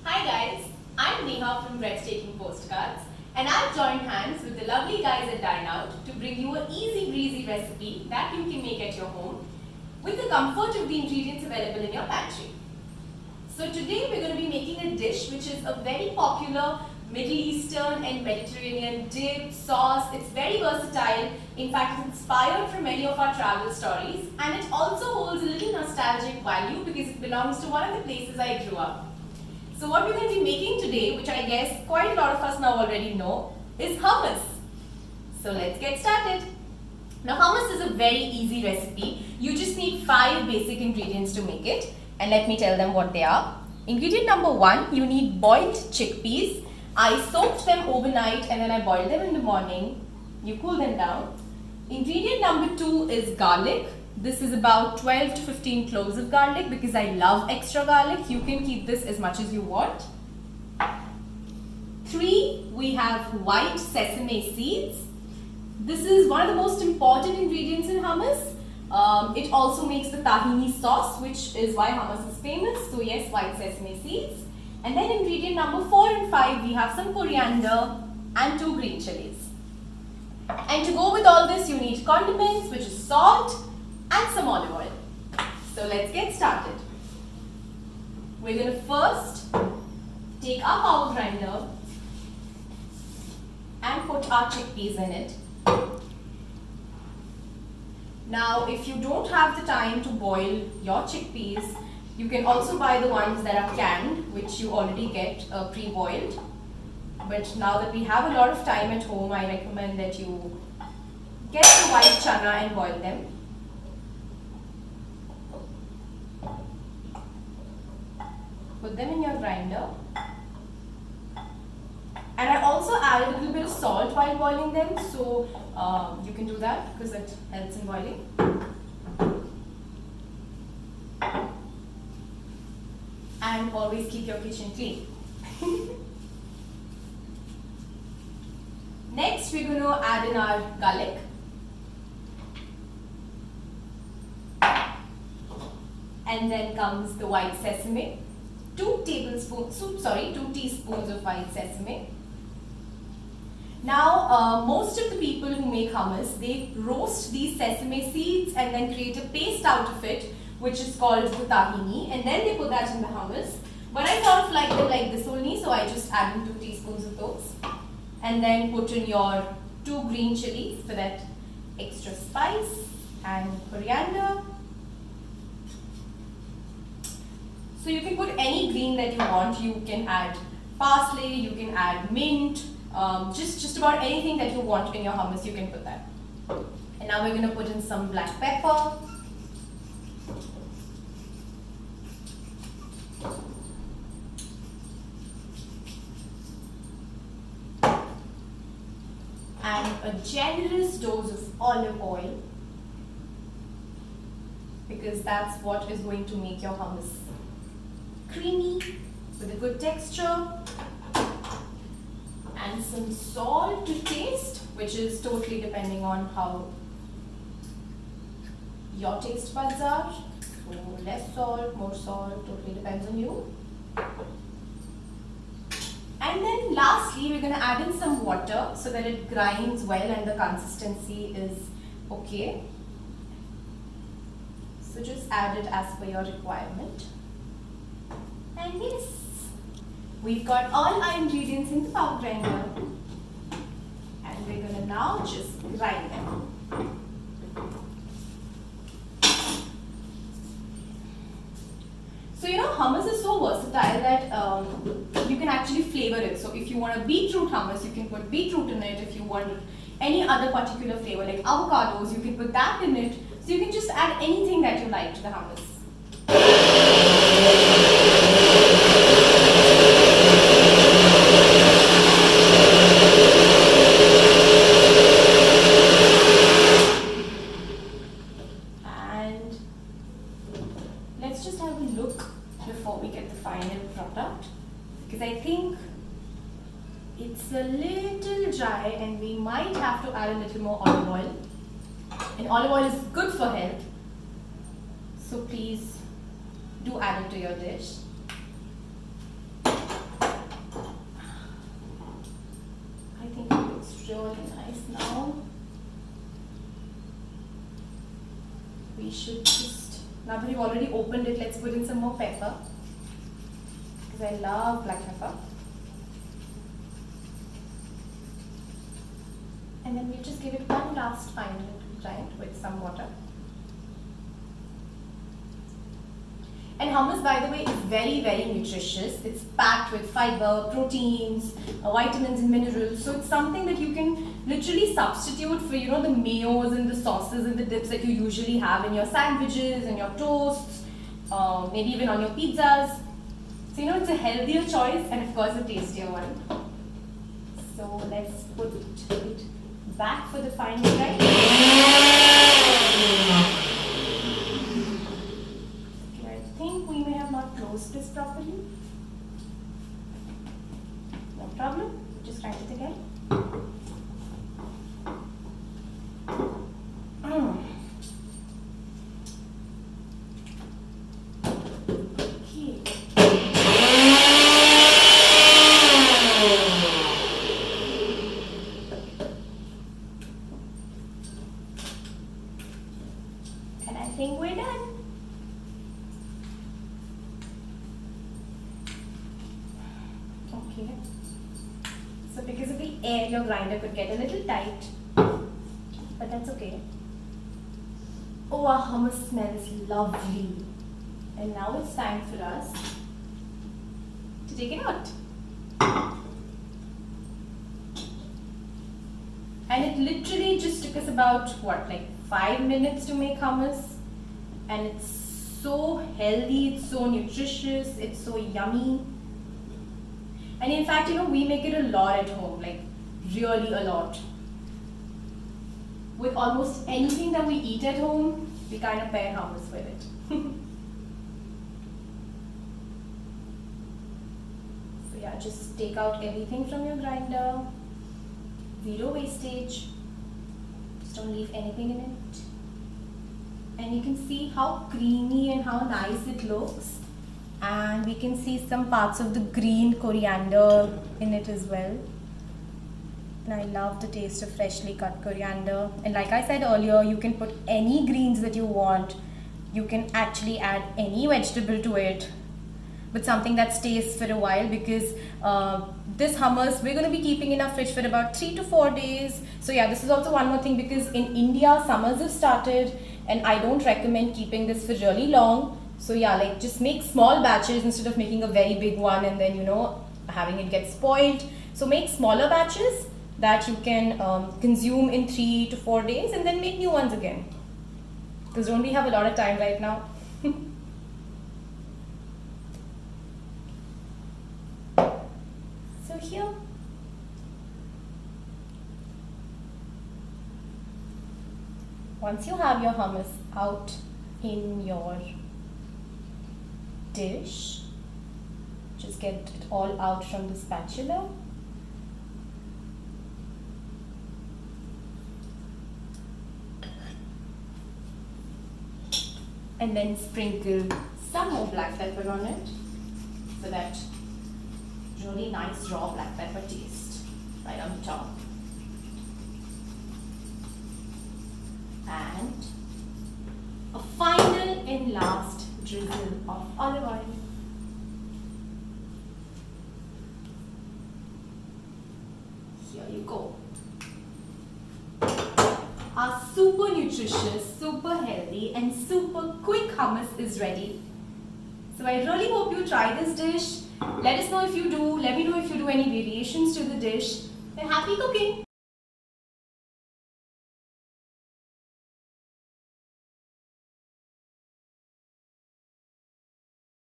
Hi guys, I'm Neha from Breathtaking Postcards and I've joined hands with the lovely guys at Dine Out to bring you an easy breezy recipe that you can make at your home with the comfort of the ingredients available in your pantry. So today we're going to be making a dish which is a very popular Middle Eastern and Mediterranean dip, sauce. It's very versatile. In fact, it's inspired from many of our travel stories and it also holds a little nostalgic value because it belongs to one of the places I grew up. So what we're going to be making today, which I guess quite a lot of us now already know, is hummus. So let's get started. Now hummus is a very easy recipe. You just need 5 basic ingredients to make it. And let me tell them what they are. Ingredient number 1, you need boiled chickpeas. I soaked them overnight and then I boiled them in the morning. You cool them down. Ingredient number 2 is garlic. This is about 12 to 15 cloves of garlic because I love extra garlic. You can keep this as much as you want. 3, we have white sesame seeds. This is one of the most important ingredients in hummus. It also makes the tahini sauce, which is why hummus is famous. So yes, white sesame seeds. And then ingredient number 4 and 5, we have some coriander and 2 green chilies. And to go with all this, you need condiments, which is salt and some olive oil. So let's get started. We're going to first take our power grinder and put our chickpeas in it. Now, if you don't have the time to boil your chickpeas, you can also buy the ones that are canned, which you already get pre-boiled. But now that we have a lot of time at home, I recommend that you get the white chana and boil them. Put them in your grinder. And I also add a little bit of salt while boiling them, so you can do that because it helps in boiling. And always keep your kitchen clean. Next, we're going to add in our garlic. And then comes the white sesame. 2 teaspoons of white sesame. Now, most of the people who make hummus, they roast these sesame seeds and then create a paste out of it, which is called the tahini, and then they put that in the hummus. But I sort of like them like this only, so I just add in 2 teaspoons of those. And then put in your 2 green chilies for that extra spice and coriander. So you can put any green that you want. You can add parsley, you can add mint, just about anything that you want in your hummus, you can put that. And now we're going to put in some black pepper. And a generous dose of olive oil, because that's what is going to make your hummus creamy with a good texture. And some salt to taste, which is totally depending on how your taste buds are. So less salt, more salt, totally depends on you. And then lastly, we're going to add in some water so that it grinds well and the consistency is okay. So just add it as per your requirement. And yes, we've got all our ingredients in the power grinder. And we're going to now just grind them. So hummus is so versatile that you can actually flavor it. So if you want a beetroot hummus, you can put beetroot in it. If you want any other particular flavor like avocados, you can put that in it. So you can just add anything that you like to the hummus. And let's just have a look before we get the final product, because I think it's a little dry and we might have to add a little more olive oil. And olive oil is good for health, so please do add it to your dish. really nice now. We should just, now that we've already opened it, let's put in some more pepper. Because I love black pepper. And then we'll just give it one last final grind with some water. And hummus, by the way, is very, very nutritious. It's packed with fiber, proteins, vitamins and minerals. So it's something that you can literally substitute for, you know, the mayos and the sauces and the dips that you usually have in your sandwiches and your toasts, maybe even on your pizzas. So, you know, it's a healthier choice and of course a tastier one. So let's put it back for the final grind. Okay, I think we may have not closed this properly. No problem, just grind it again. And I think we're done. Okay. So because of the air, your grinder could get a little tight, but that's okay. Oh, our hummus smells lovely. And now it's time for us to take it out. And it literally just took us about, what, like 5 minutes to make hummus. And it's so healthy, it's so nutritious, it's so yummy. And in fact, you know, we make it a lot at home, like really a lot. With almost anything that we eat at home, we kind of pair hummus with it. So yeah, just take out everything from your grinder. Zero wastage. Just don't leave anything in it. And you can see how creamy and how nice it looks. And we can see some parts of the green coriander in it as well. And I love the taste of freshly cut coriander. And like I said earlier, you can put any greens that you want. You can actually add any vegetable to it, but something that stays for a while, because this hummus we're going to be keeping in our fridge for about 3 to 4 days. So yeah, this is also one more thing, because in India summers have started and I don't recommend keeping this for really long. So yeah, like just make small batches instead of making a very big one and then, you know, having it get spoiled. So make smaller batches that you can consume in 3 to 4 days and then make new ones again, because don't we have a lot of time right now? So here, once you have your hummus out in your dish, just get it all out from the spatula. And then sprinkle some more black pepper on it for that really nice raw black pepper taste right on the top. And a final and last drizzle of olive oil. Here you go. Our super nutritious, super healthy and super quick hummus is ready. So I really hope you try this dish. Let us know if you do. Let me know if you do any variations to the dish. And happy cooking!